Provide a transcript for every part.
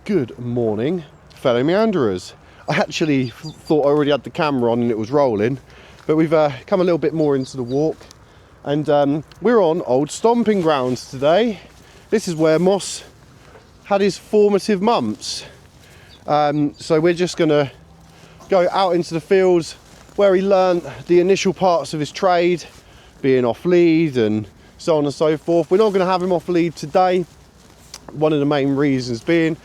Good morning, fellow meanderers. I actually thought I already had the camera on and it was rolling, but we've come a little bit more into the walk, and we're on old stomping grounds today. This is where Moss had his formative months. So we're just going to go out into the fields where he learnt the initial parts of his trade, being off lead and so on and so forth. We're not going to have him off lead today. One of the main reasons being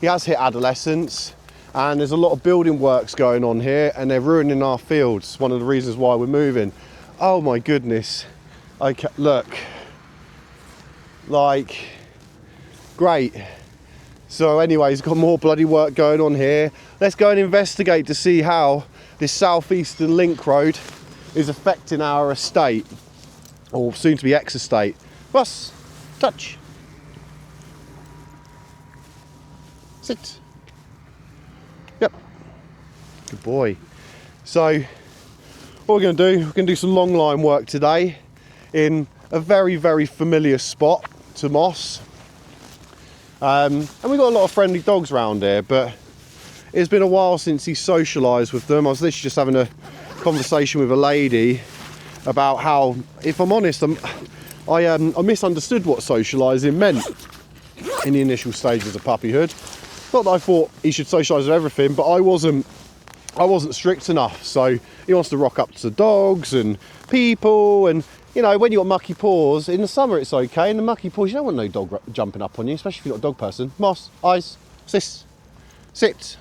he has hit adolescence and there's a lot of building works going on here and they're ruining our fields. One of the reasons why we're moving. Oh my goodness. Okay, look. Like, great. So anyway, he's got more bloody work going on here. Let's go and investigate to see how this southeastern link road is affecting our estate, or soon to be ex-estate. Russ, touch. Sit. Yep. Good boy. So what we're going to do, we're going to do some long line work today in a very, very familiar spot to Moss. And we've got a lot of friendly dogs around here, but it's been a while since he's socialised with them. I was literally just having a conversation with a lady about how, if I'm honest, I misunderstood what socialising meant in the initial stages of puppyhood. Not that I thought he should socialise with everything, but I wasn't strict enough. So he wants to rock up to dogs and people, and you know, when you've got mucky paws, in the summer it's okay. In the mucky paws, you don't want no dog jumping up on you, especially if you're not a dog person. Moss, eyes, sis, sit,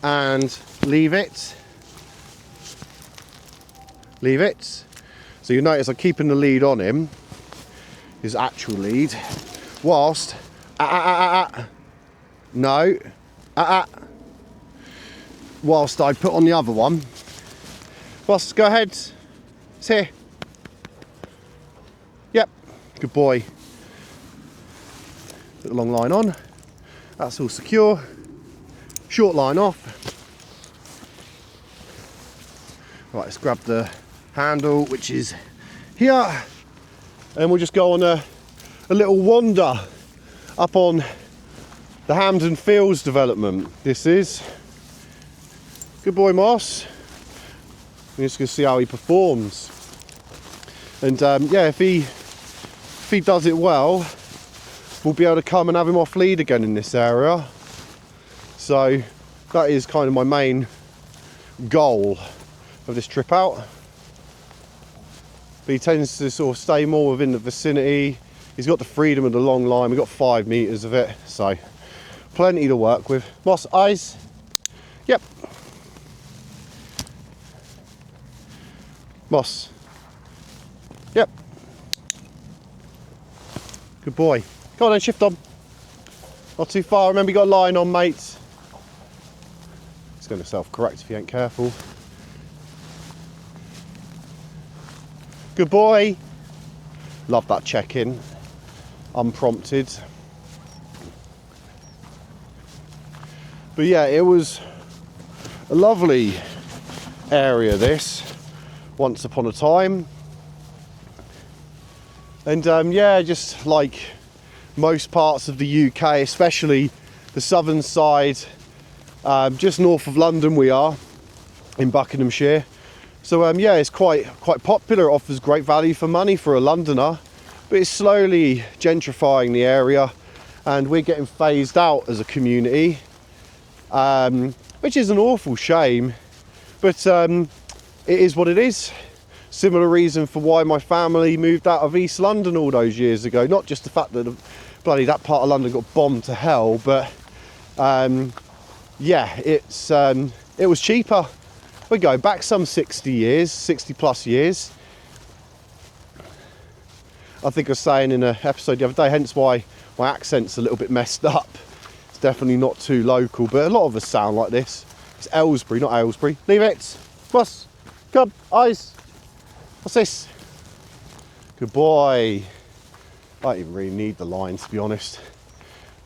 and leave it. Leave it. So you notice I'm keeping the lead on him, his actual lead, whilst no, whilst I put on the other one. Boss, go ahead. It's here. Yep, good boy. Put the long line on. That's all secure. Short line off. Right, let's grab the handle, which is here, and we'll just go on a little wander up on the Hampden Fields development. This is good boy Moss. We're just going to see how he performs, and yeah, if he does it well, we'll be able to come and have him off lead again in this area. So that is kind of my main goal of this trip out. But he tends to sort of stay more within the vicinity. He's got the freedom of the long line. We've got 5 meters of it, so plenty to work with. Moss, eyes. Yep. Moss. Yep. Good boy. Go on then, shift on. Not too far. Remember, you got a line on, mate. It's going to self-correct if you ain't careful. Good boy. Love that check-in. Unprompted. But yeah, it was a lovely area, this, once upon a time. And yeah, just like most parts of the UK, especially the southern side, just north of London we are, in Buckinghamshire. So yeah, it's quite popular. It offers great value for money for a Londoner, but it's slowly gentrifying the area, and we're getting phased out as a community, which is an awful shame, but it is what it is. Similar reason for why my family moved out of East London all those years ago. Not just the fact that that part of London got bombed to hell, but yeah, it was cheaper. We're going back some 60 plus years. I think I was saying in an episode the other day, hence why my accent's a little bit messed up. It's definitely not too local, but a lot of us sound like this. It's Aylesbury, not Aylesbury. Leave it. Boss, come, eyes. What's this? Good boy. I don't even really need the line, to be honest.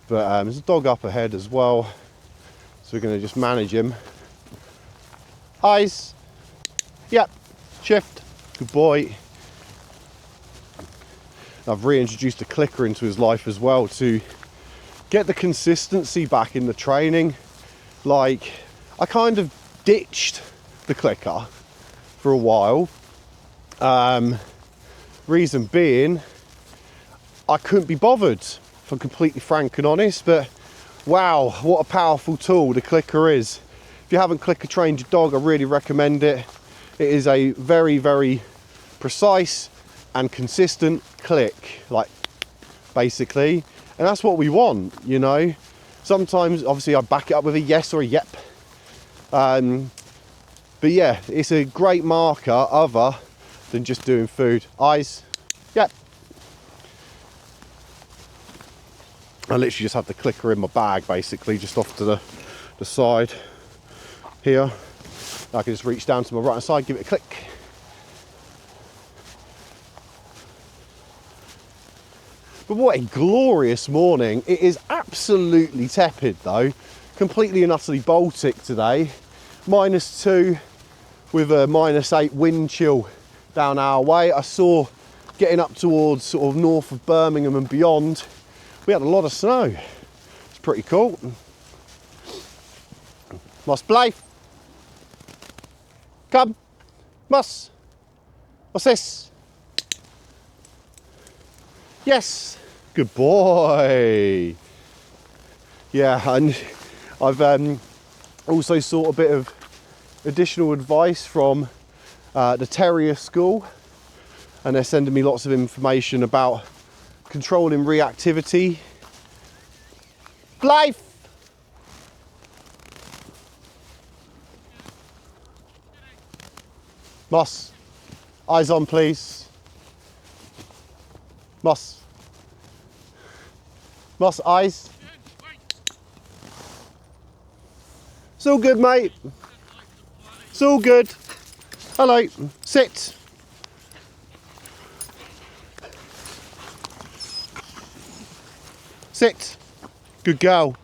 But there's a dog up ahead as well, so we're going to just manage him. Eyes. Yep. Shift. Good boy. I've reintroduced a clicker into his life as well to get the consistency back in the training. Like, I kind of ditched the clicker for a while. Reason being, I couldn't be bothered, if I'm completely frank and honest, but wow, what a powerful tool the clicker is. If you haven't clicker trained your dog, I really recommend it. It is a very, very precise and consistent click, like, basically, and that's what we want, you know. Sometimes, obviously, I back it up with a yes or a yep. But yeah, it's a great marker other than just doing food. Eyes, yep. I literally just have the clicker in my bag, basically, just off to the side here. I can just reach down to my right hand side, give it a click. But what a glorious morning. It is absolutely tepid though. Completely and utterly Baltic today. -2 with a -8 wind chill down our way. I saw getting up towards sort of north of Birmingham and beyond, we had a lot of snow. It's pretty cool. Moss Blythe. Come. Moss. What's this? Yes. Good boy. Yeah, and I've also sought a bit of additional advice from the terrier school, and they're sending me lots of information about controlling reactivity. Blythe! Moss, eyes on please. Moss. Moss, eyes. It's all good, mate. It's all good. Hello. Sit. Sit. Good girl.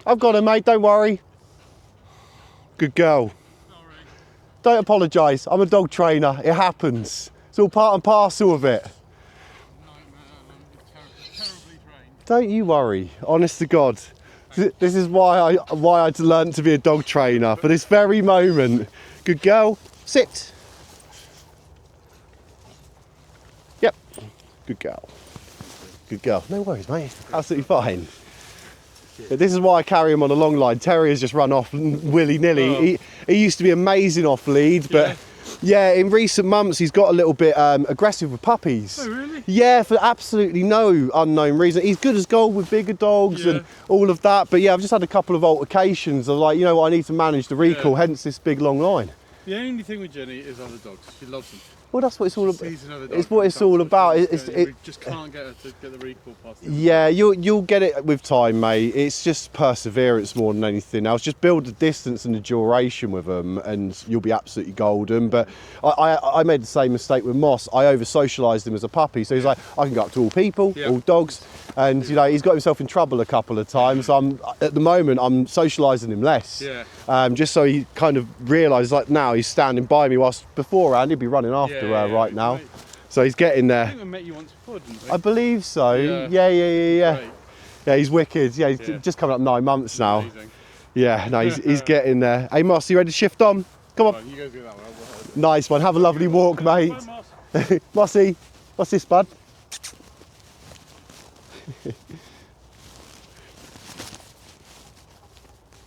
I've got her, mate. Don't worry. Good girl. Sorry. Don't apologise. I'm a dog trainer. It happens. It's all part and parcel of it. Don't you worry, honest to God. This is why I learned to be a dog trainer, for this very moment. Good girl, sit. Yep, good girl. Good girl. No worries, mate, absolutely fine. But this is why I carry him on a long line. Terriers just run off willy-nilly. Oh. He used to be amazing off lead, but yeah, in recent months he's got a little bit aggressive with puppies. Oh, really? Yeah, for absolutely no unknown reason. He's good as gold with bigger dogs and all of that, but yeah, I've just had a couple of altercations of like, you know what, I need to manage the recall, hence this big long line. The only thing with Jenny is other dogs. She loves them. Well, that's what it's all about. Sees another dog It's what it's all about. we just can't get her to get the recall past it. Yeah, you'll get it with time, mate. It's just perseverance more than anything else. Just build the distance and the duration with them, and you'll be absolutely golden. But I made the same mistake with Moss. I over socialised him as a puppy, so he's like, I can go up to all people, all dogs, and you know he's got himself in trouble a couple of times. At the moment I'm socialising him less, just so he kind of realises like now he's standing by me, whilst beforehand he'd be running after right now. Great. So he's getting there. I think we met you once before, didn't we? I believe so. Yeah. Great. Yeah, he's wicked. Yeah, he's just coming up 9 months now. Amazing. Yeah, no, he's getting there. Hey, Moss, you ready to shift on? Come on. Right, you go do that one. Nice one. Have a lovely walk, mate. Bye, Moss. Mossy, what's this, bud?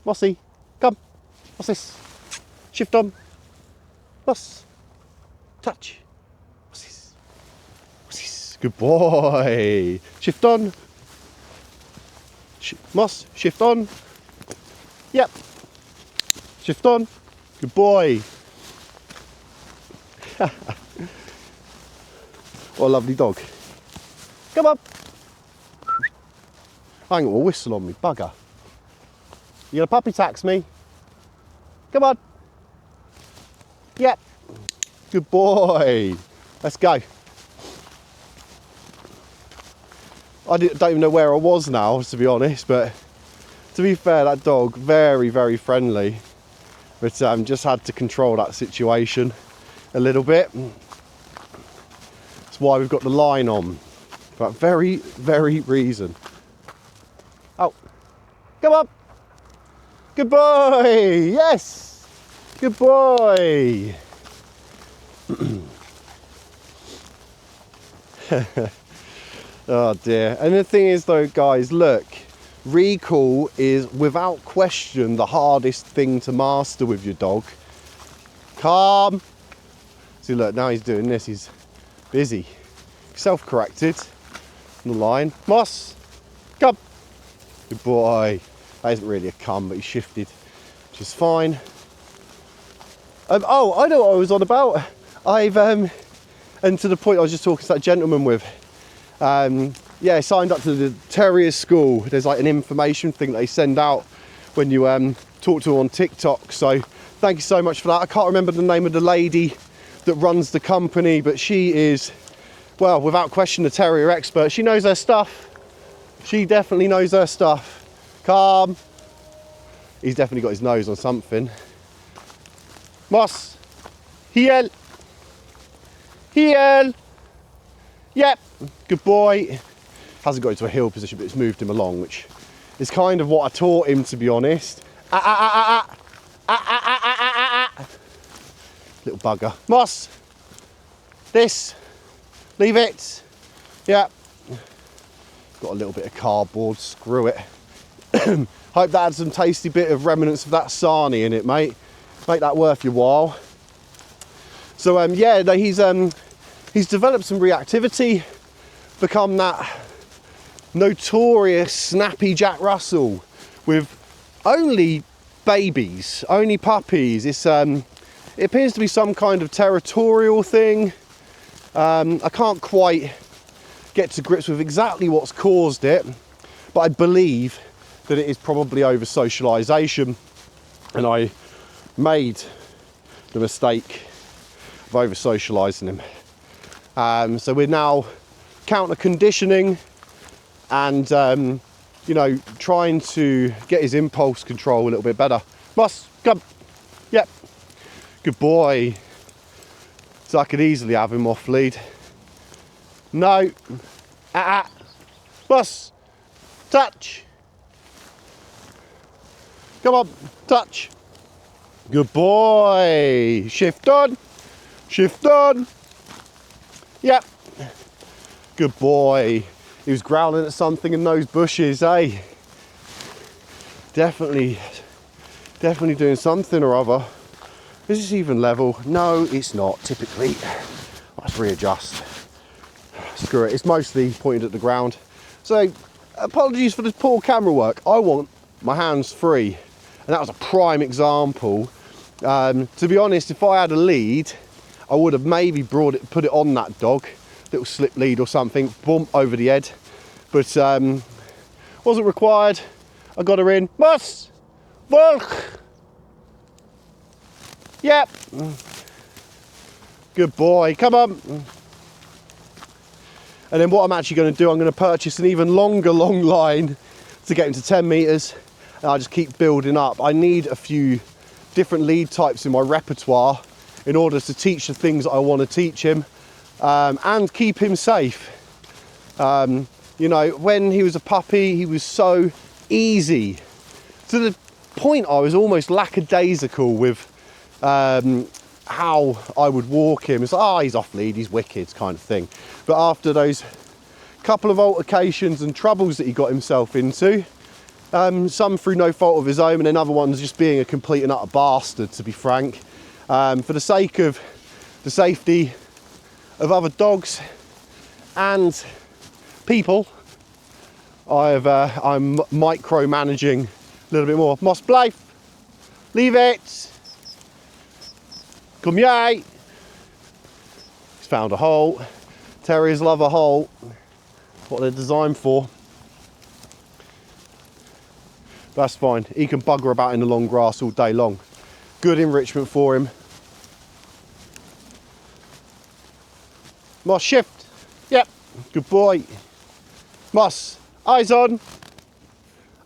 Mossy, come. What's this? Shift on. Moss. Touch. What's this? What's this? Good boy. Shift on. Moss, shift on. Yep. Shift on. Good boy. What a lovely dog. Come on. I ain't got a whistle on me, bugger. You gonna puppy tax me? Come on. Yep. Good boy. Let's go. I don't even know where I was now, to be honest, but to be fair, that dog, very, very friendly. But just had to control that situation a little bit. That's why we've got the line on. For that very, very reason. Out. Come on. Good boy. Yes. Good boy. Oh dear. And the thing is though, guys, look, recall is without question the hardest thing to master with your dog. Calm. See, look, now he's doing this. He's busy. Self-corrected. On the line. Moss. Come. Good boy. That isn't really a come, but he shifted, which is fine. Oh, I know what I was on about. And to the point I was just talking to that gentleman with. Yeah, signed up to the terrier school. There's like an information thing that they send out when you talk to them on TikTok. So thank you so much for that. I can't remember the name of the lady that runs the company, but she is, well, without question, a terrier expert. She knows her stuff. She definitely knows her stuff. Calm. He's definitely got his nose on something. Moss. Heel. Heel. Yep. Good boy. Hasn't got into a heel position, but it's moved him along, which is kind of what I taught him, to be honest. Little bugger. Moss. This. Leave it. Yeah. Got a little bit of cardboard. Screw it. Hope that had some tasty bit of remnants of that sarnie in it, mate. Make that worth your while. So yeah, he's developed some reactivity, become that notorious snappy Jack Russell with only babies, only puppies. It's it appears to be some kind of territorial thing. I can't quite get to grips with exactly what's caused it, but I believe that it is probably over socialization, and I made the mistake of over socializing him. So we're now counter conditioning and you know, trying to get his impulse control a little bit better. Moss, come. Yep. Good boy. So I could easily have him off lead. No. Moss. Touch. Come on. Touch. Good boy. Shift on. Shift on. Yep. Good boy. He was growling at something in those bushes, eh? Definitely doing something or other. Is this even level? No, it's not, typically. Let's readjust. Screw it, it's mostly pointed at the ground. So, apologies for the poor camera work. I want my hands free. And that was a prime example. To be honest, if I had a lead, I would have maybe put it on that dog. Little slip lead or something, boom, over the head. But wasn't required. I got her in. Moss! Volk! Yep. Good boy, come on. And then what I'm actually going to do, I'm going to purchase an even longer long line to get him to 10 metres. And I'll just keep building up. I need a few different lead types in my repertoire in order to teach the things that I want to teach him and keep him safe. You know, when he was a puppy, he was so easy, to the point I was almost lackadaisical with how I would walk him. It's like, oh, he's off lead, he's wicked kind of thing. But after those couple of altercations and troubles that he got himself into, some through no fault of his own, and then other ones just being a complete and utter bastard, to be frank, for the sake of the safety of other dogs and people, I'm micromanaging a little bit more. Moss Blythe, leave it. Come here. He's found a hole. Terriers love a hole. What they're designed for. That's fine. He can bugger about in the long grass all day long. Good enrichment for him. Moss, shift. Yep. Good boy. Moss, eyes on.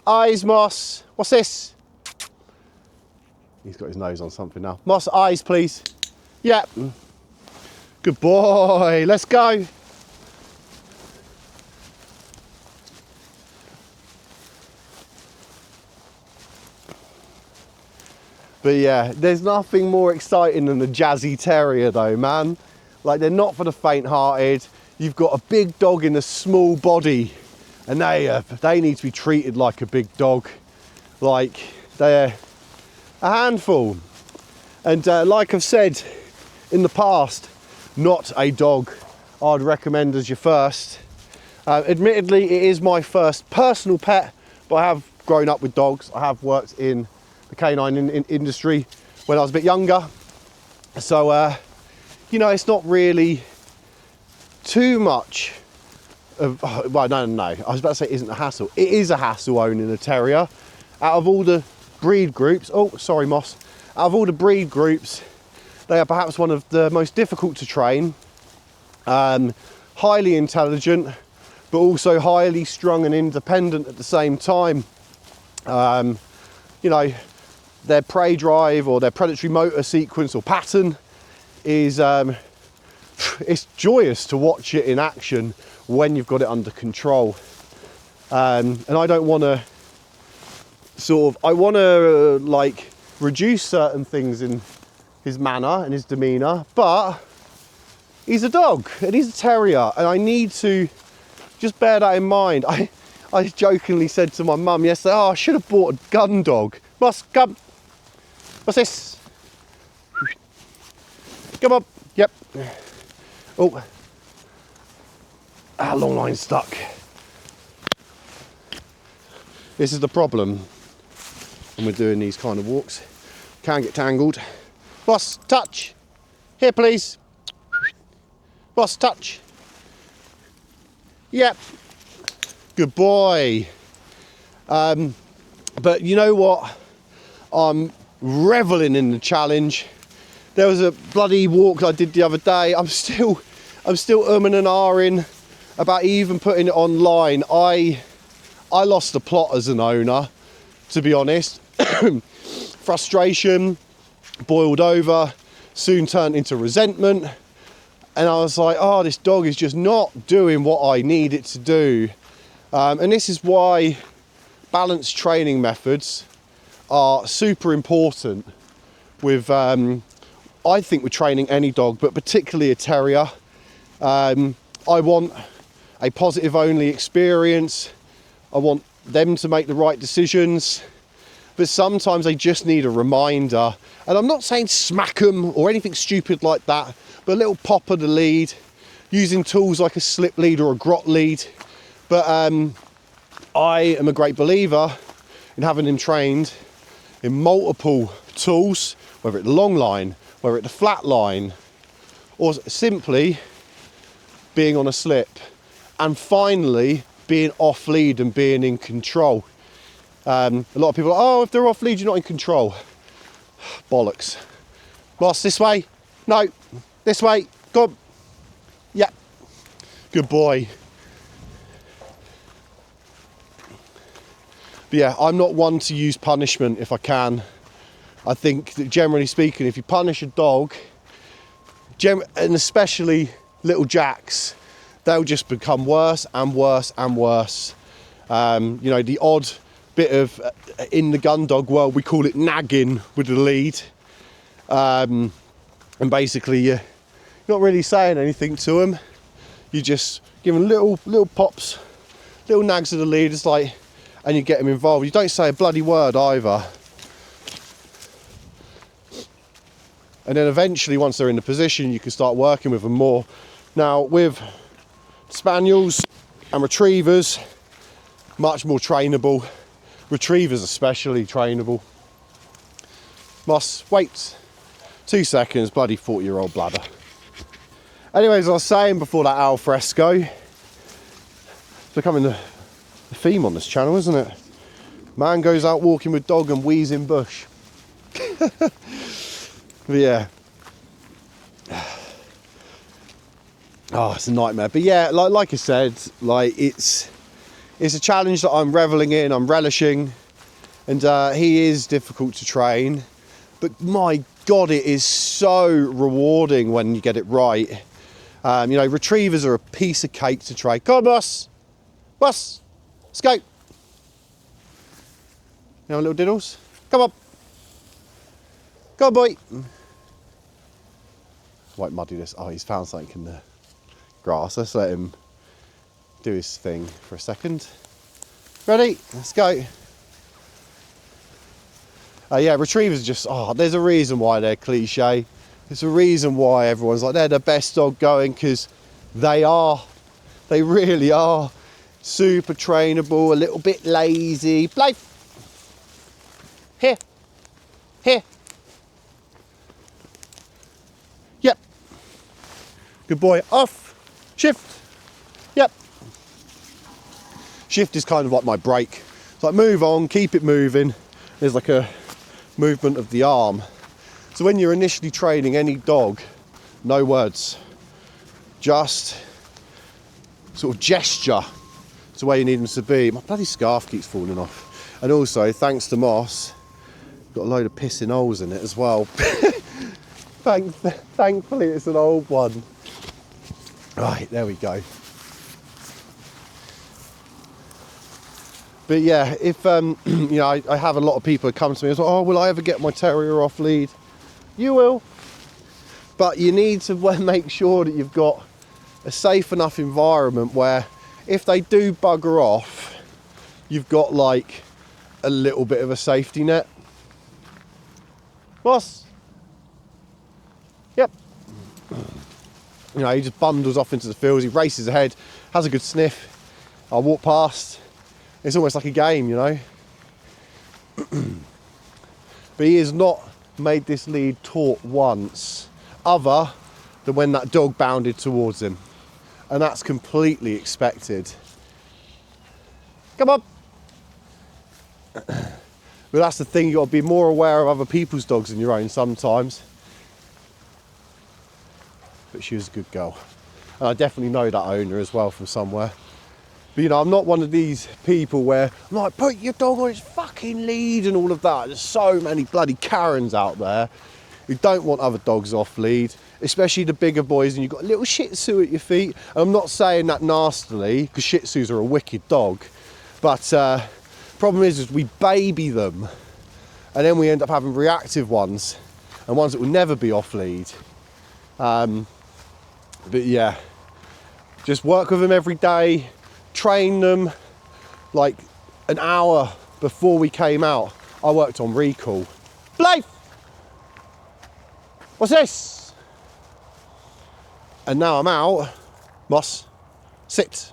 Eyes, Moss. What's this? He's got his nose on something now. Moss, eyes, please. Yep. Good boy. Let's go. But yeah, there's nothing more exciting than a jazzy terrier though, man. Like, they're not for the faint-hearted. You've got a big dog in a small body, and they need to be treated like a big dog. Like, they're a handful. And like I've said in the past, not a dog I'd recommend as your first. Admittedly, it is my first personal pet, but I have grown up with dogs. I have worked in the canine industry when I was a bit younger. So, you know, it's not really too much of, well, no. I was about to say it isn't a hassle. It is a hassle owning a terrier. Out of all the breed groups, oh, sorry, Moss. Out of all the breed groups, they are perhaps one of the most difficult to train. Highly intelligent, but also highly strung and independent at the same time. You know, their prey drive or their predatory motor sequence or pattern is, it's joyous to watch it in action when you've got it under control. And I don't want to I want to like reduce certain things in his manner and his demeanour, but he's a dog and he's a terrier, and I need to just bear that in mind. I jokingly said to my mum yesterday, oh, I should have bought a gun dog. Must come. What's this? Come on. Yep. Oh. Ah, long line stuck. This is the problem when we're doing these kind of walks. Can get tangled. Boss, touch. Here, please. Boss, touch. Yep. Good boy. But you know what? I'm reveling in the challenge. There was a bloody walk I did the other day. I'm still umming and ahhing about even putting it online. I lost the plot as an owner, to be honest. Frustration boiled over, soon turned into resentment. And I was like, oh, this dog is just not doing what I need it to do. And this is why balanced training methods are super important with, I think, with training any dog, but particularly a terrier. I want a positive only experience. I want them to make the right decisions, but sometimes they just need a reminder. And I'm not saying smack them or anything stupid like that, but a little pop of the lead, using tools like a slip lead or a grot lead. But I am a great believer in having them trained in multiple tools, whether it's the long line, whether it's the flat line, or simply being on a slip, and finally being off lead and being in control. A lot of people are, oh, if they're off lead, you're not in control. Bollocks. Boss, this way. No, this way. Go on. Yeah. Good boy. But yeah, I'm not one to use punishment if I can. I think that generally speaking, if you punish a dog, and especially little jacks, they'll just become worse and worse and worse. You know, the odd bit of, in the gun dog world, we call it nagging with the lead. And basically you're not really saying anything to them. You just give them little pops, little nags of the lead. It's like, and you get them involved. You don't say a bloody word either. And then eventually, once they're in the position, you can start working with them more. Now, with spaniels and retrievers, much more trainable. Retrievers especially trainable. Moss, wait 2 seconds, bloody 40-year-old bladder. Anyways, as I was saying before, that al fresco, it's becoming the theme on this channel, isn't it? Man goes out walking with dog and wheezing bush. But yeah. Oh, it's a nightmare. But yeah, like I said, like it's a challenge that I'm reveling in, I'm relishing, and he is difficult to train, but my God, it is so rewarding when you get it right. You know, retrievers are a piece of cake to train. Come on, boss. Boss, let's go. You know, little diddles. Come on. Go on, boy. Won't muddy this. Oh, he's found something in the grass. Let's let him do his thing for a second. Ready? Let's go. Yeah, retrievers just, there's a reason why they're cliche. There's a reason why everyone's like, they're the best dog going, because they are. They really are. Super trainable, a little bit lazy. Play. Here. Here. Yep. Good boy. Off. Shift. Yep. Shift is kind of like my brake. It's like move on, keep it moving. There's like a movement of the arm. So when you're initially training any dog, no words. Just sort of gesture to where you need them to be. My bloody scarf keeps falling off. And also, thanks to Moss, got a load of pissing holes in it as well. Thankfully it's an old one. Right, there we go. But yeah, if you know, I have a lot of people who come to me and say, oh, will I ever get my terrier off lead? You will, but you need to make sure that you've got a safe enough environment where if they do bugger off, you've got like a little bit of a safety net. Boss. Yep. You know, he just bundles off into the fields, he races ahead, has a good sniff. I walk past. It's almost like a game, you know. But he has not made this lead taut once, other than when that dog bounded towards him. And that's completely expected. Come on. But that's the thing, you've got to be more aware of other people's dogs than your own sometimes. But she was a good girl. And I definitely know that owner as well from somewhere. But you know, I'm not one of these people where I'm like, put your dog on its fucking lead and all of that. There's so many bloody Karens out there who don't want other dogs off lead, especially the bigger boys, and you've got a little Shih Tzu at your feet. And I'm not saying that nastily, because Shih Tzus are a wicked dog. But problem is we baby them, and then we end up having reactive ones, and ones that will never be off lead. But yeah, just work with them every day. Train them. Like an hour before we came out, I worked on recall. Blythe! What's this? And now I'm out. Moss, sit.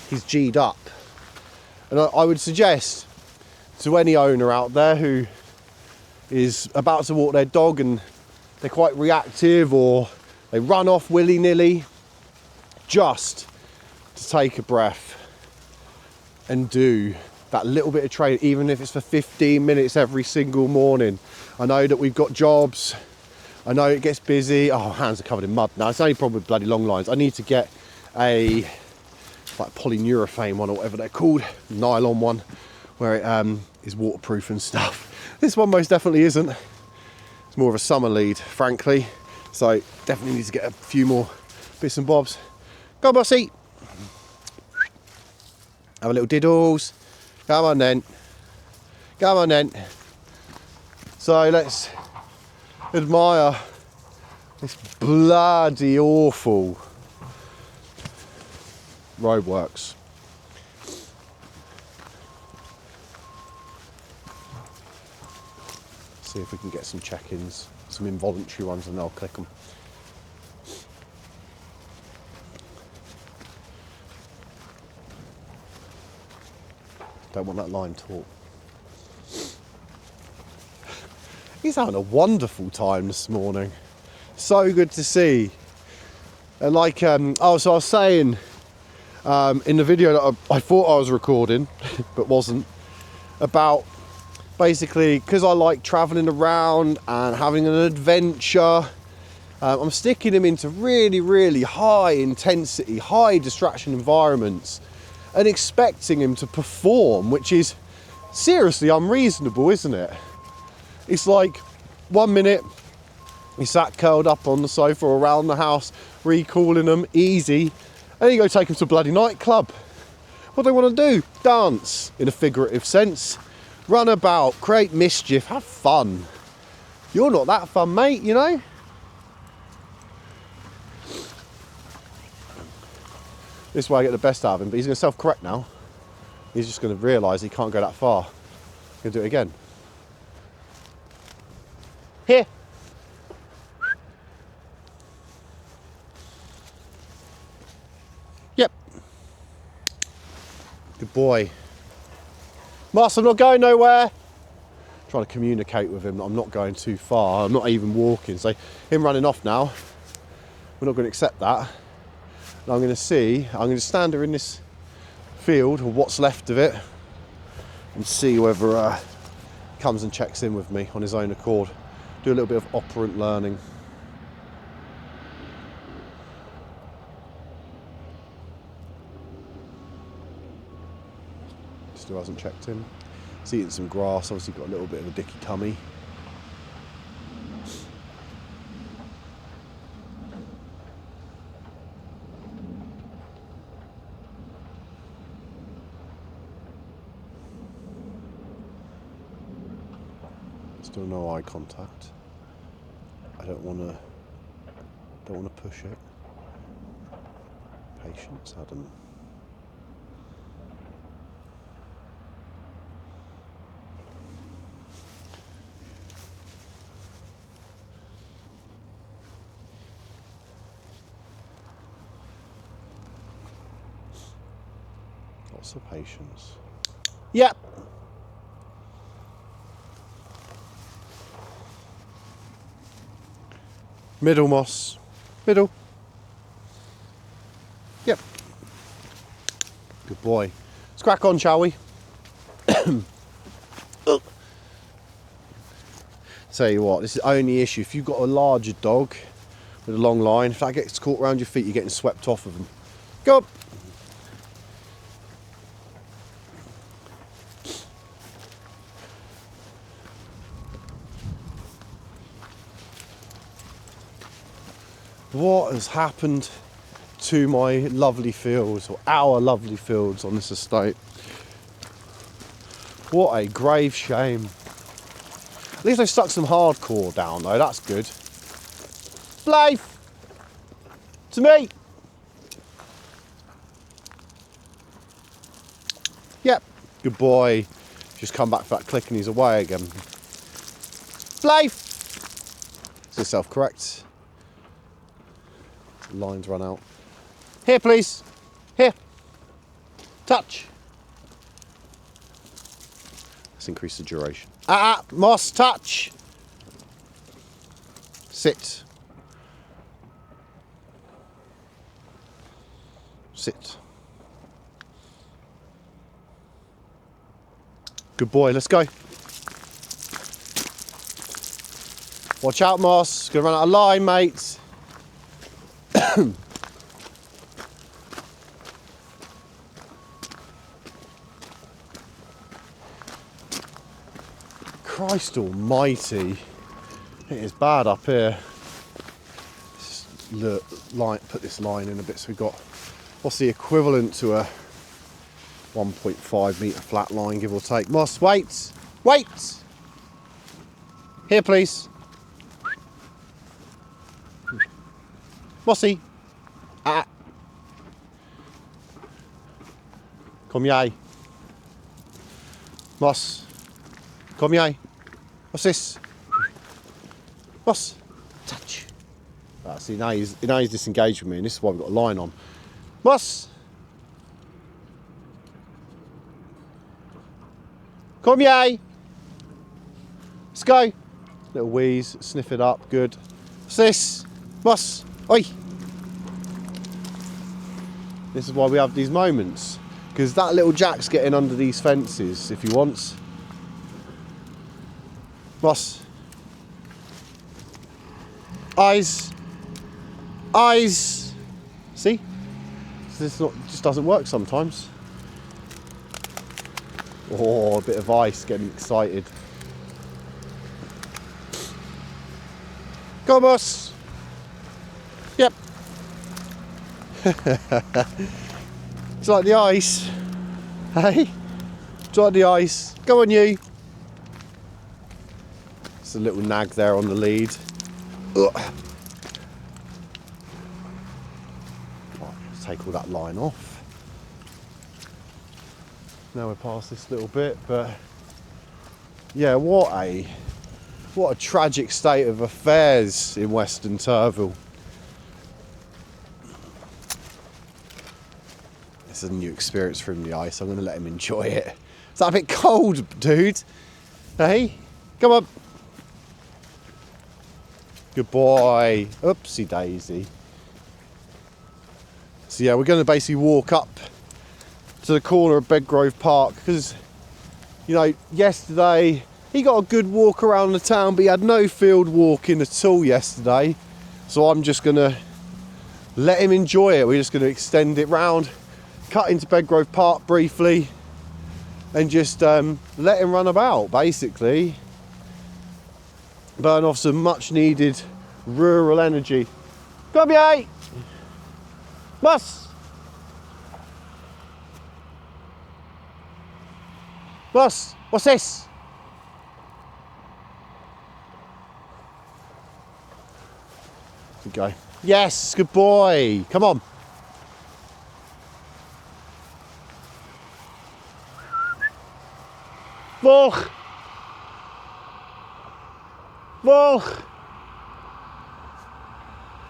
He's G'd up. And I would suggest to any owner out there who is about to walk their dog and they're quite reactive or they run off willy-nilly, just to take a breath and do that little bit of training, even if it's for 15 minutes every single morning. I know that we've got jobs, I know it gets busy. Oh, hands are covered in mud now. It's the only problem with bloody long lines. I need to get a like polyurethane one or whatever they're called, nylon one, where it is waterproof and stuff. This one most definitely isn't. It's more of a summer lead, frankly, so definitely need to get a few more bits and bobs. Go on, bossy. Have a little diddles. Come on then. Come on then. So let's admire this bloody awful roadworks. See if we can get some check-ins, some involuntary ones, and I'll click them. Don't want that line taut. He's having a wonderful time this morning. So good to see. And like, so I was saying in the video that I thought I was recording, but wasn't, about basically, because I like traveling around and having an adventure, I'm sticking him into really, really high intensity, high distraction environments and expecting him to perform, which is seriously unreasonable, isn't it? It's like 1 minute he sat curled up on the sofa or around the house, recalling them, easy, and then you go take him to a bloody nightclub. What do they want to do? Dance, in a figurative sense. Run about, create mischief, have fun. You're not that fun, mate, you know? This way I get the best out of him, but he's going to self-correct now. He's just going to realise he can't go that far. He's going to do it again. Here. Yep. Good boy. Moss, I'm not going nowhere. Trying to communicate with him that I'm not going too far. I'm not even walking. So him running off now, we're not going to accept that. And I'm going to stand her in this field, or what's left of it, and see whether he comes and checks in with me on his own accord. Do a little bit of operant learning. Still hasn't checked in. He's eating some grass, obviously got a little bit of a dicky tummy. Still no eye contact. I don't want to push it. Patience, Adam. Lots of patience. Yep. Middle, Moss. Middle. Yep. Good boy. Let's crack on, shall we? Tell you what, this is the only issue. If you've got a larger dog with a long line, if that gets caught around your feet, you're getting swept off of them. Go up. What has happened to my lovely fields, or our lovely fields on this estate? What a grave shame. At least they stuck some hardcore down though, that's good. Blythe! To me! Yep, good boy. Just come back for that click and he's away again. Blythe! Is this self-correct? Lines run out. Here, please. Here. Touch. Let's increase the duration. Moss, touch. Sit. Sit. Good boy, let's go. Watch out, Moss. Gonna run out of line, mate. Christ almighty, it is bad up here. Just put this line in a bit so we've got, what's the equivalent to a 1.5 metre flat line, give or take. Moss, wait! Wait! Here, please. Mossy. Kom jij. Moss. Kom jij. What's this? Moss. Touch. Right, see, now he's disengaged with me, and this is why we've got a line on. Moss. Kom jij. Let's go. Little wheeze, sniff it up, good. What's this? Moss. Oi. This is why we have these moments, because that little Jack's getting under these fences if he wants. Moss. Eyes. Eyes. See? This just doesn't work sometimes. Oh, a bit of ice, getting excited. Go, Moss. Yep. Do you like the ice? Hey? Do you like the ice? Go on, you. Just a little nag there on the lead. Ugh. Right, let's take all that line off. Now we're past this little bit, but yeah, what a tragic state of affairs in Weston Turville. This is a new experience for him, the ice. I'm going to let him enjoy it. Is that a bit cold, dude? Hey, come on. Good boy. Oopsie daisy. So yeah, we're going to basically walk up to the corner of Bedgrove Park because, you know, yesterday he got a good walk around the town, but he had no field walking at all yesterday. So I'm just going to let him enjoy it. We're just going to extend it round, cut into Bedgrove Park briefly, and just let him run about, basically. Burn off some much needed rural energy. Come here! Bus! Bus! What's this? Good go. Yes, good boy. Come on. Volg. Volg.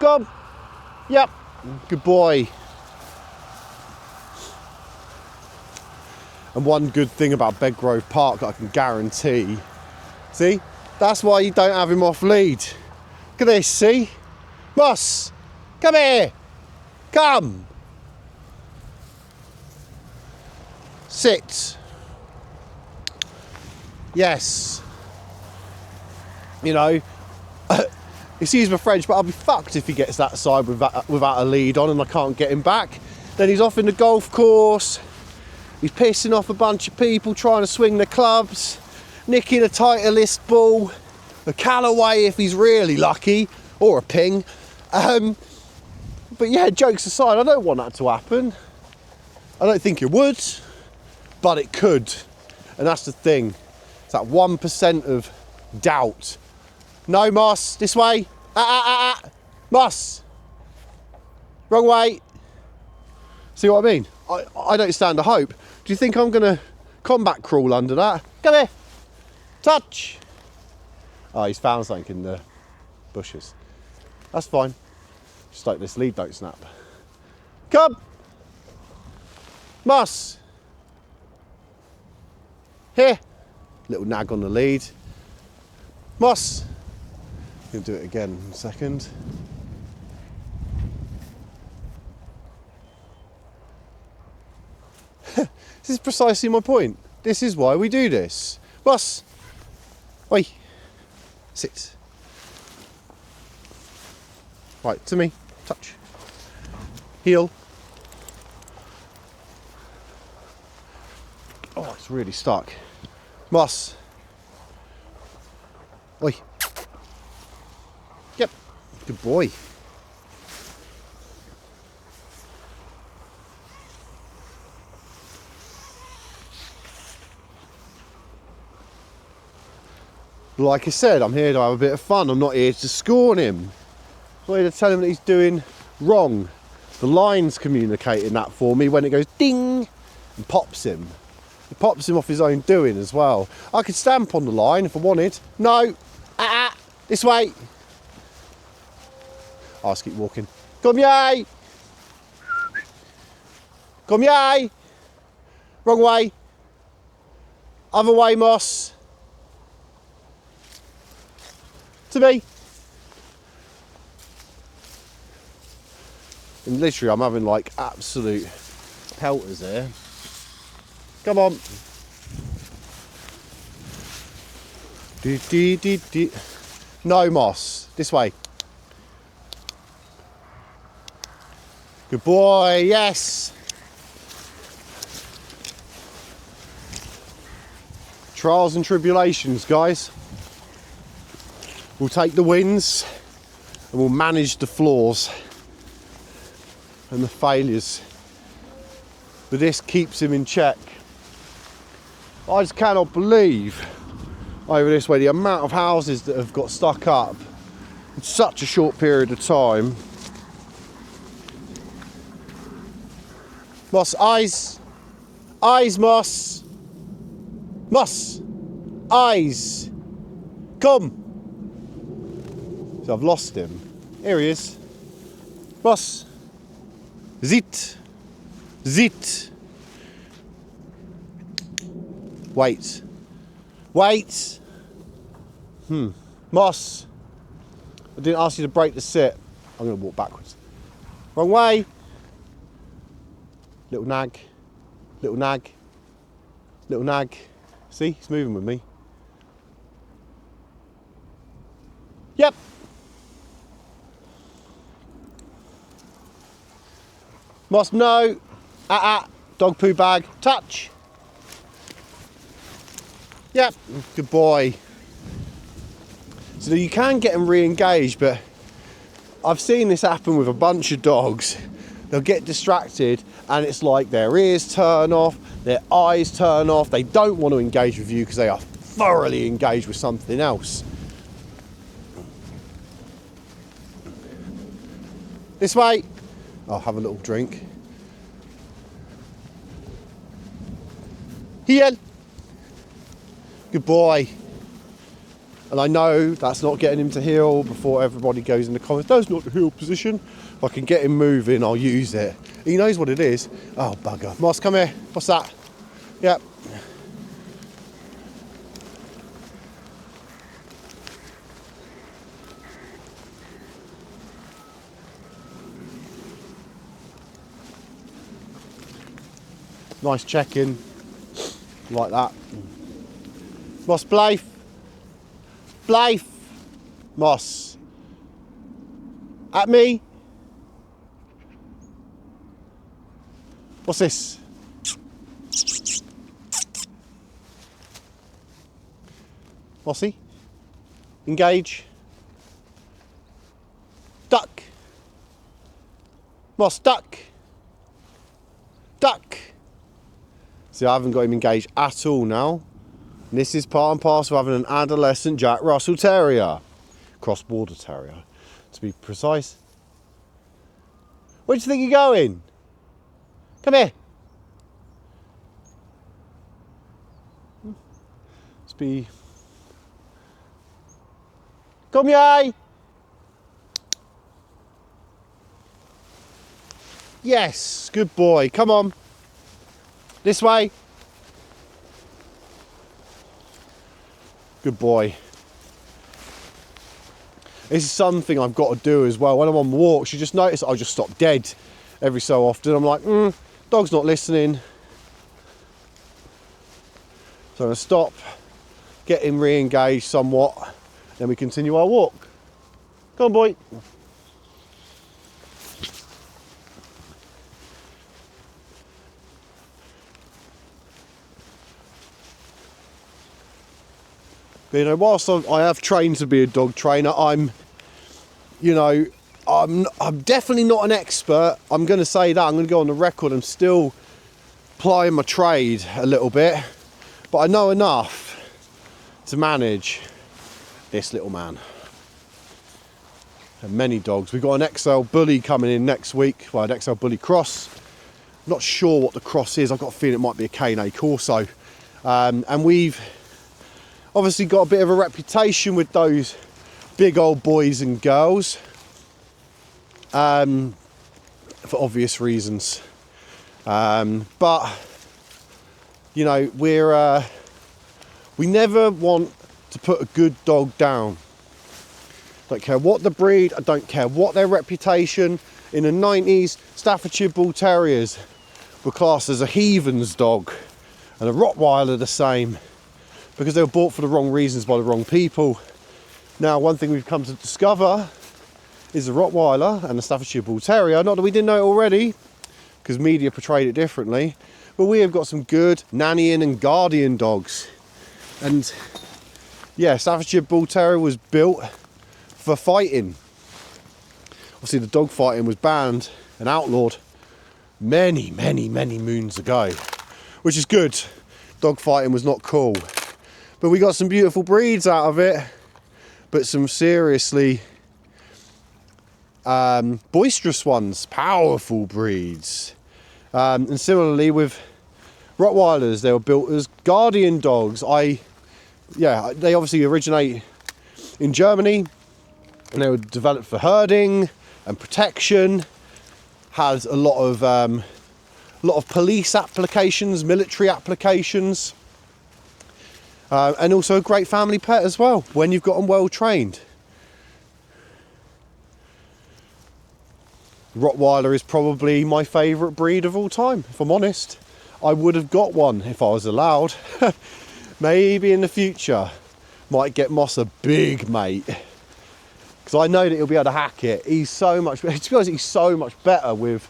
Kom. Yep. Good boy. And one good thing about Bedgrove Park that I can guarantee, see, that's why you don't have him off lead. Look at this, see? Moss, come here. Come. Sit. Yes. You know, excuse my French, but I'll be fucked if he gets that side without a lead on and I can't get him back. Then he's off in the golf course. He's pissing off a bunch of people trying to swing the clubs, nicking a Titleist ball, a Callaway if he's really lucky, or a ping. But yeah, jokes aside, I don't want that to happen. I don't think it would, but it could. And that's the thing. It's that 1% of doubt. No, Moss, this way. Moss. Wrong way. See what I mean? I don't stand a hope. Do you think I'm going to combat crawl under that? Come here. Touch. Oh, he's found something in the bushes. That's fine. Just like this lead don't snap. Come. Moss. Here. Little nag on the lead. Moss. Gonna do it again in a second. This is precisely my point. This is why we do this. Moss. Oi. Sit. Right, to me. Touch. Heel. Oh, it's really stuck. Moss. Oi. Yep. Good boy. Like I said, I'm here to have a bit of fun. I'm not here to scorn him. I'm not here to tell him that he's doing wrong. The line's communicating that for me when it goes ding and pops him. It pops him off his own doing as well. I could stamp on the line if I wanted. No. This way. I'll just keep walking. Come yay. Come yay. Wrong way. Other way, Moss. To me. And literally I'm having like absolute pelters here. Come on. No, Moss. This way. Good boy, yes. Trials and tribulations, guys. We'll take the wins and we'll manage the flaws and the failures. But this keeps him in check. I just cannot believe over this way. The amount of houses that have got stuck up in such a short period of time. Moss, eyes. Eyes, Moss. Moss. Eyes. Come. So I've lost him. Here he is. Moss. Zit. Zit. Wait. Wait. Moss. I didn't ask you to break the sit. I'm going to walk backwards. Wrong way. Little nag. Little nag. Little nag. See, he's moving with me. Yep. Moss, no. Dog poo bag. Touch. Yep. Good boy. So you can get them re-engaged, but I've seen this happen with a bunch of dogs. They'll get distracted and it's like their ears turn off, their eyes turn off. They don't want to engage with you because they are thoroughly engaged with something else. This way. I'll have a little drink. Heel. Good boy. And I know that's not getting him to heel before everybody goes in the comments. That's not the heel position. If I can get him moving, I'll use it. He knows what it is. Oh, bugger. Moss, come here. What's that? Yep. Nice check-in. Like that. Moss, Blythe. Blythe. Moss. At me. What's this? Mossy. Engage. Duck. Moss, duck. Duck. See, I haven't got him engaged at all now. And this is part and parcel of having an adolescent Jack Russell Terrier. Cross-border terrier, to be precise. Where do you think you're going? Come here. Let's be... Come here. Yes, good boy. Come on. This way. Good boy. This is something I've got to do as well. When I'm on walks, you just notice I just stop dead every so often. I'm like, dog's not listening. So I'm going to stop, get him re-engaged somewhat, then we continue our walk. Come on, boy. But, you know, whilst I have trained to be a dog trainer, I'm definitely not an expert. I'm going to say that. I'm going to go on the record. I'm still plying my trade a little bit, but I know enough to manage this little man. And many dogs. We've got an XL bully coming in next week. Well, an XL bully cross. Not sure what the cross is. I've got a feeling it might be a K&A Corso. And we've obviously got a bit of a reputation with those big old boys and girls, for obvious reasons. But you know, we never want to put a good dog down. Don't care what the breed, I don't care what their reputation. In the 90s, Staffordshire Bull Terriers were classed as a heathen's dog, and a Rottweiler the same, because they were bought for the wrong reasons by the wrong people. Now, one thing we've come to discover is the Rottweiler and the Staffordshire Bull Terrier. Not that we didn't know it already, because media portrayed it differently, but we have got some good nannying and guardian dogs. And yeah, Staffordshire Bull Terrier was built for fighting. Obviously the dog fighting was banned and outlawed many, many, many moons ago, which is good. Dog fighting was not cool. But we got some beautiful breeds out of it, but some seriously boisterous ones, powerful breeds. And similarly with Rottweilers, they were built as guardian dogs. They obviously originate in Germany, and they were developed for herding and protection. Has a lot of police applications, military applications, and also a great family pet as well when you've got them well trained. Rottweiler is probably my favourite breed of all time, if I'm honest. I would have got one if I was allowed. Maybe in the future. Might get Moss a big mate. Because I know that he'll be able to hack it. He's so much better with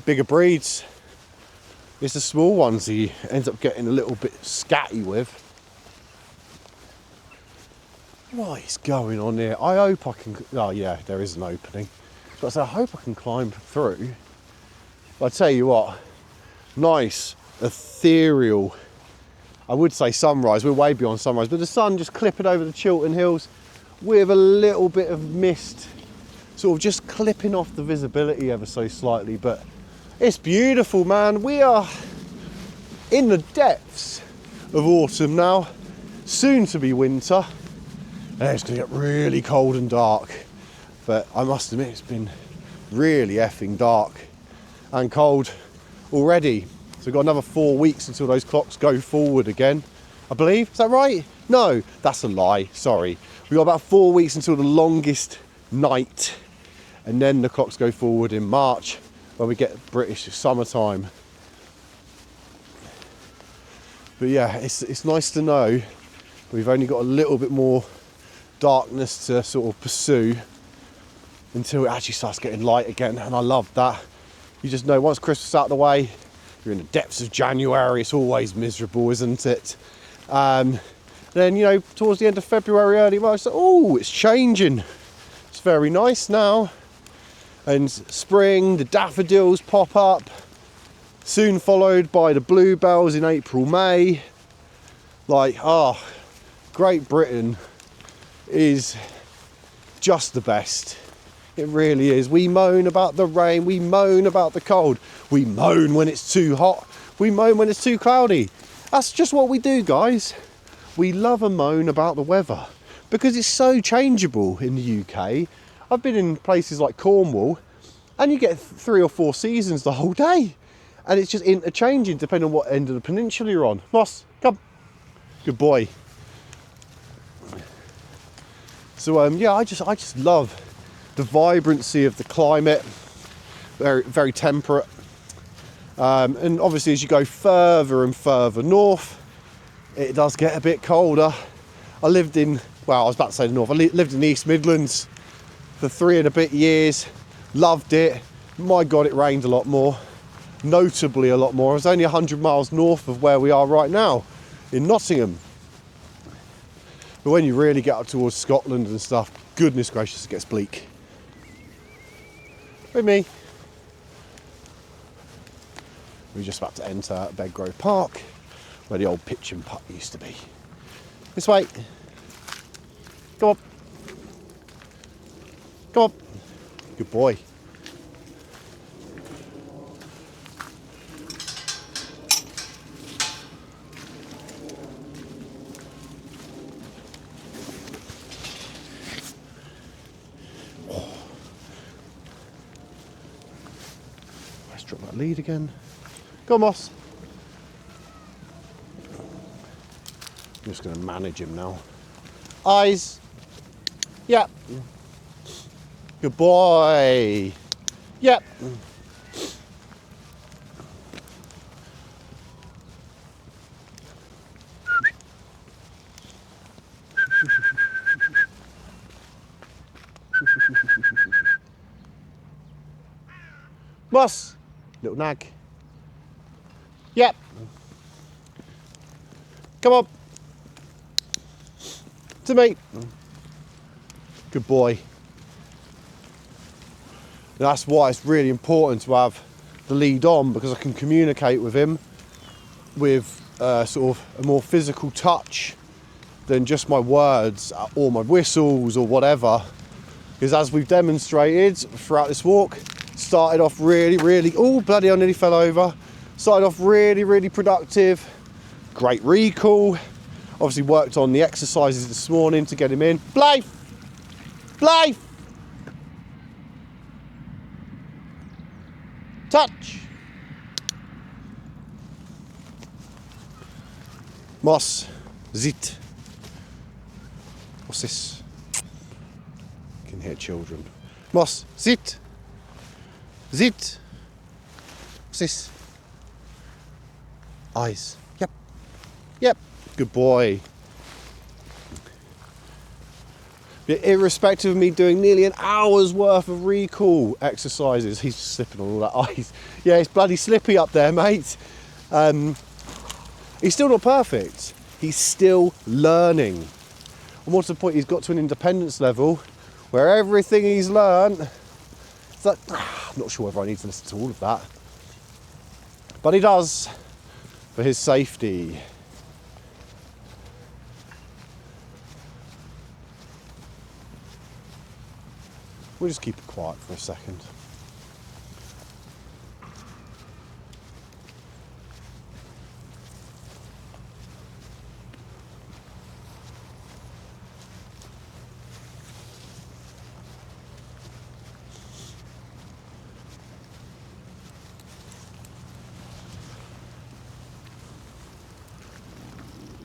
bigger breeds. It's the small ones he ends up getting a little bit scatty with. What is going on here? I hope I can... Oh yeah, there is an opening. So I hope I can climb through. But I tell you what, nice, ethereal, I would say sunrise, we're way beyond sunrise, but the sun just clipping over the Chiltern Hills with a little bit of mist, sort of just clipping off the visibility ever so slightly, but it's beautiful, man. We are in the depths of autumn now, soon to be winter, and it's gonna get really cold and dark. But I must admit, it's been really effing dark and cold already. So we've got another 4 weeks until those clocks go forward again, I believe. Is that right? No, that's a lie, sorry. We've got about 4 weeks until the longest night, and then the clocks go forward in March when we get British summertime. But yeah, it's nice to know we've only got a little bit more darkness to sort of pursue until it actually starts getting light again, and I love that. You just know once Christmas is out of the way, you're in the depths of January. It's always miserable, isn't it? Then, you know, towards the end of February, early March, oh, it's changing. It's very nice now. And spring, the daffodils pop up, soon followed by the bluebells in April, May. Like, Great Britain is just the best. It really is. We moan about the rain, we moan about the cold, we moan when it's too hot, we moan when it's too cloudy. That's just what we do, guys. We love a moan about the weather because it's so changeable in the UK. I've been in places like Cornwall and you get 3 or 4 seasons the whole day, and it's just interchanging depending on what end of the peninsula you're on. Moss, come. Good boy. So yeah, I just love the vibrancy of the climate, very, very temperate. And obviously as you go further and further north, it does get a bit colder. I lived in, well, I was about to say the north, I lived in the East Midlands for 3 and a bit years, loved it. My God, it rained a lot more, notably a lot more. I was only 100 miles north of where we are right now, in Nottingham. But when you really get up towards Scotland and stuff, goodness gracious, it gets bleak. With me. We're just about to enter Bedgrove Park, where the old pitch and putt used to be. This way. Come on. Come on. Good boy. Drop that lead again. Go on, Moss. I'm just going to manage him now. Eyes. Yep. Good boy. Yep. Moss. Little nag. Yep. Come on. To me. Good boy. That's why it's really important to have the lead on, because I can communicate with him with sort of a more physical touch than just my words or my whistles or whatever. Because as we've demonstrated throughout this walk, started off really, oh bloody, I nearly fell over. Started off really productive, great recall. Obviously worked on the exercises this morning to get him in. Blythe! Blythe! Touch! Moss, zit. What's this? You can hear children. Moss, zit. Zit. What's this? Eyes. Yep. Yep. Good boy. But irrespective of me doing nearly an hour's worth of recall exercises, he's slipping on all that ice. Yeah, it's bloody slippy up there, mate. He's still not perfect. He's still learning. And what's the point? He's got to an independence level where everything he's learned, it's like, I'm not sure whether I need to listen to all of that. But he does, for his safety. We'll just keep it quiet for a second.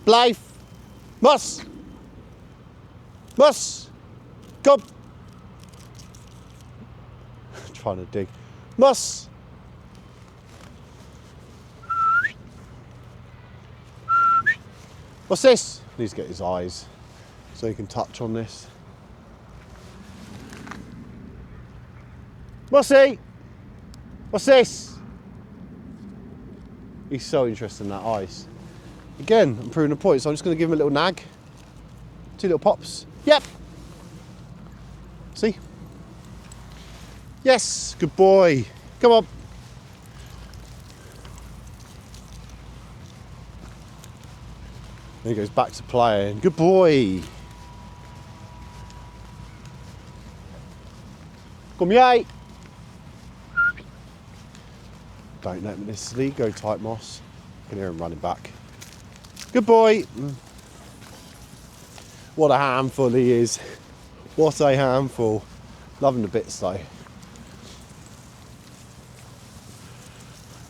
Blythe! Moss! Moss! Come! Trying to dig. Moss! What's this? Needs to get his eyes so he can touch on this. Mossy! What's this? He's so interested in that ice. Again, I'm proving a point, so I'm just going to give him a little nag. 2 little pops. Yep! See? Yes, good boy. Come on. Then he goes back to playing. Good boy. Come yay. Don't let me sleep. Go tight, Moss. You can hear him running back. Good boy. What a handful he is. What a handful. Loving the bits though.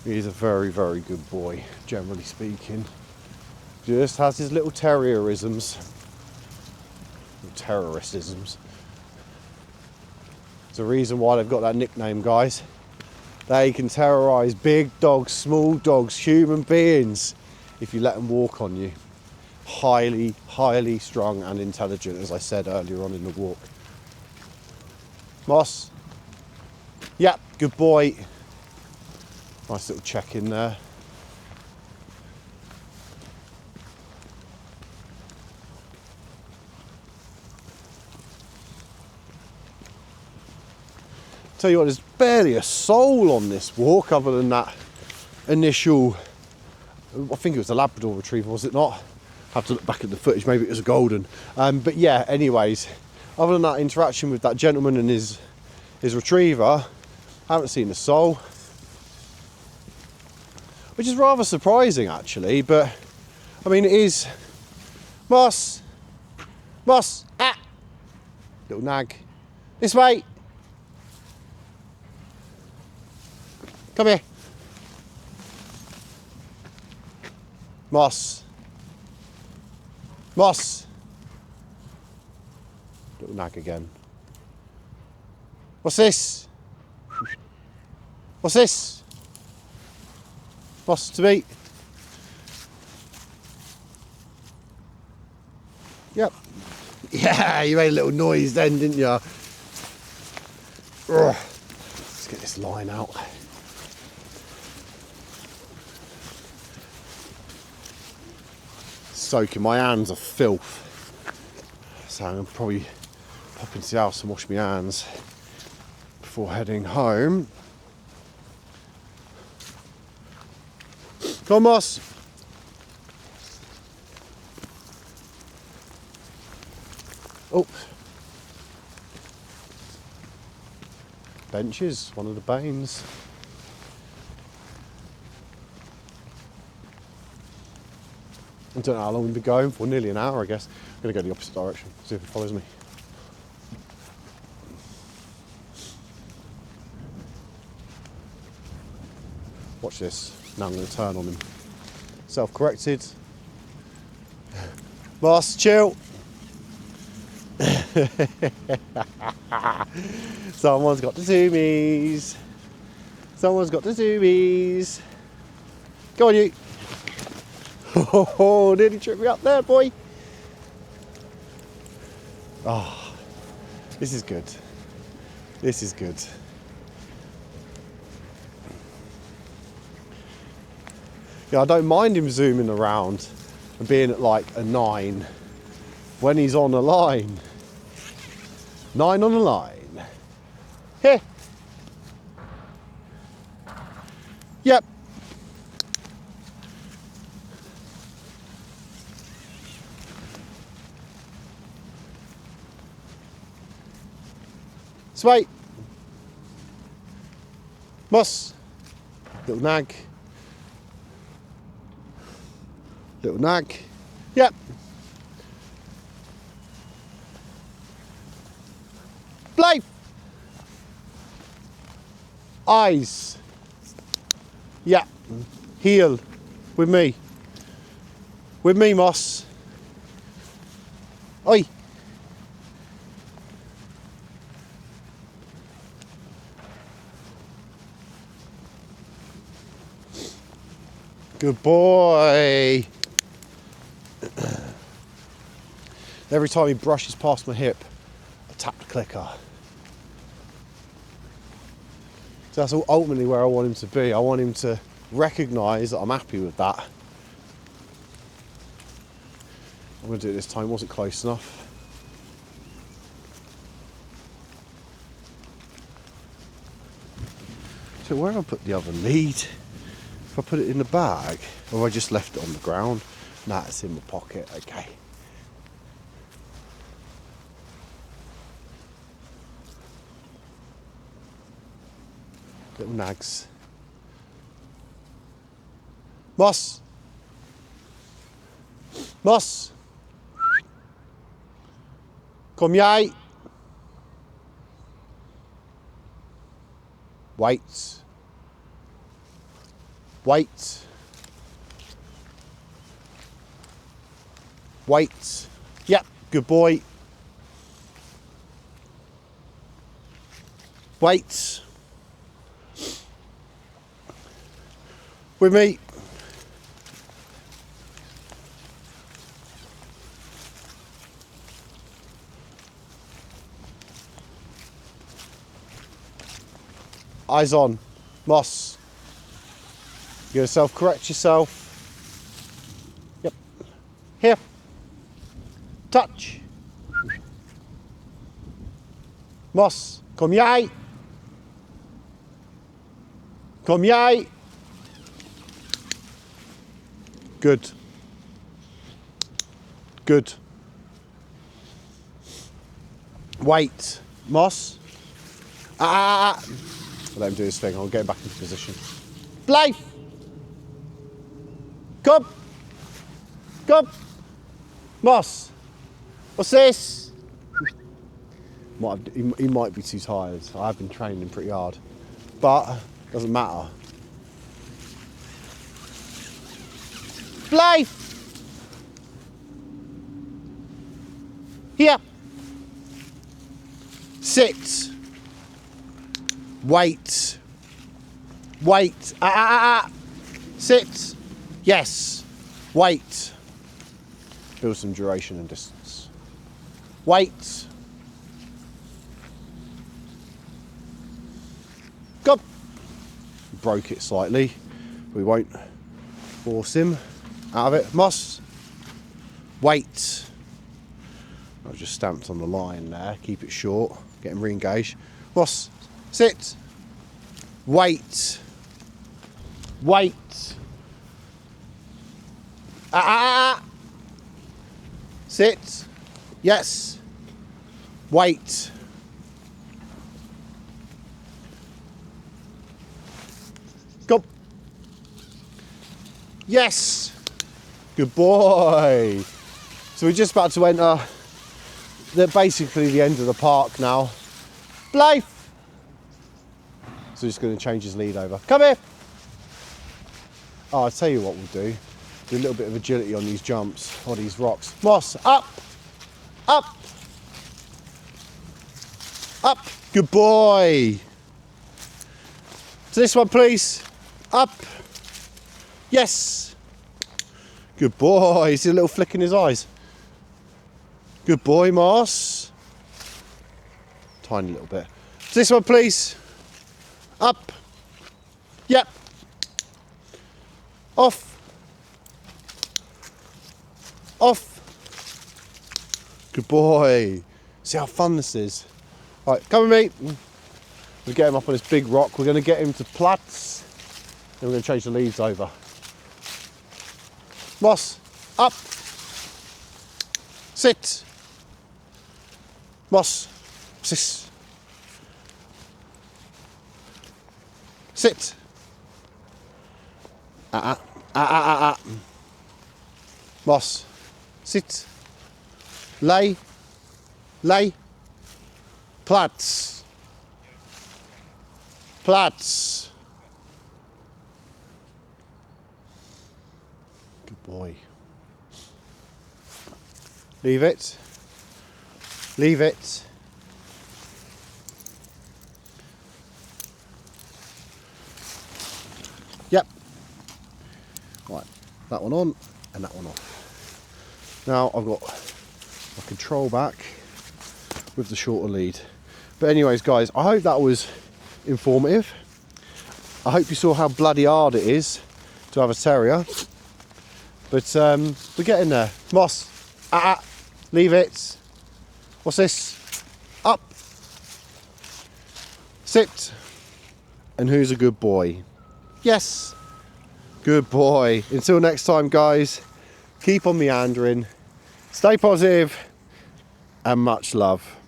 He's a very good boy, generally speaking. Just has his little terrierisms. Terrorisms. It's the reason why they've got that nickname, guys. They can terrorise big dogs, small dogs, human beings, if you let them walk on you. Highly strung and intelligent, as I said earlier on in the walk. Moss. Yep, good boy. Nice little check in there. Tell you what, there's barely a soul on this walk other than that initial, I think it was a Labrador retriever, was it not? I have to look back at the footage, maybe it was a golden. But yeah, anyways, other than that interaction with that gentleman and his retriever, I haven't seen a soul. Which is rather surprising actually, but I mean it is. Moss! Moss! Ah! Little nag. This way! Come here. Moss. Moss. Little nag again. What's this? What's this? Moss to me. Yep. Yeah, you made a little noise then, didn't you? Ugh. Let's get this line out. Soaking, my hands are filth. So I'm going to probably pop into the house and wash my hands before heading home. Come on, Moss. Oh. Benches, one of the banes. I don't know how long we've been going for, nearly an hour I guess. I'm going to go the opposite direction, see if it follows me. Watch this, now I'm going to turn on him. Self-corrected. Boss, chill. Someone's got the zoomies. Someone's got the zoomies. Go on, you. Oh, nearly tripped me up there, boy. Oh, this is good. This is good. Yeah, I don't mind him zooming around and being at like a 9 when he's on a line. 9 on a line. Here. Yep. Sway. Moss. Little nag. Little nag. Yep. Blade. Eyes. Yeah. Heel. With me. With me, Moss. Oi. Good boy. Every time he brushes past my hip, I tap the clicker. So that's ultimately where I want him to be. I want him to recognise that I'm happy with that. I'm going to do it this time, it wasn't close enough. So where have I put the other lead? If I put it in the bag, or have I just left it on the ground? Nah, it's in my pocket, okay. Little nags. Moss! Moss! Kom jij? Wait. Wait. Wait. Yep, good boy. Wait. With me. Eyes on. Moss. You're going to self-correct yourself. Yep. Here. Touch. Moss. Kom jij. Kom jij. Good. Good. Wait. Moss. Ah. I'll let him do his thing. I'll get him back into position. Blijf. Kom. Kom. Moss. What's this? He might be too tired. I've been training him pretty hard. But it doesn't matter. Blijf. Here. Sit. Wait. Wait. Sit. Yes. Wait. Build some duration and distance. Wait. Go. Broke it slightly. We won't force him out of it. Moss. Wait. I've just stamped on the line there. Keep it short. Get him re-engaged. Moss. Sit. Wait. Wait. Sit. Yes. Wait. Go. Yes. Good boy. So we're just about to enter basically the end of the park now. Blythe. So we're just going to change his lead over. Come here. Oh, I'll tell you what we'll do. Do a little bit of agility on these jumps, or these rocks. Moss, up. Up. Up. Good boy. To this one, please. Up. Yes. Good boy. See a little flick in his eyes. Good boy, Moss. Tiny little bit. To this one, please. Up. Yep. Off. Off. Good boy. See how fun this is. Right, come with me. We'll get him up on this big rock. We're going to get him to Platts. Then we're going to change the leads over. Moss, up. Sit. Moss, sit. Sit. Moss, sit. Lay. Lay. Platts. Platts. Good boy. Leave it. Leave it. Yep. Right, that one on and that one off. Now I've got my control back with the shorter lead. But anyways, guys, I hope that was informative. I hope you saw how bloody hard it is to have a terrier. But we're getting there. Moss, leave it. What's this? Up. Sit. And who's a good boy? Yes. Good boy. Until next time, guys, keep on meandering. Stay positive and much love.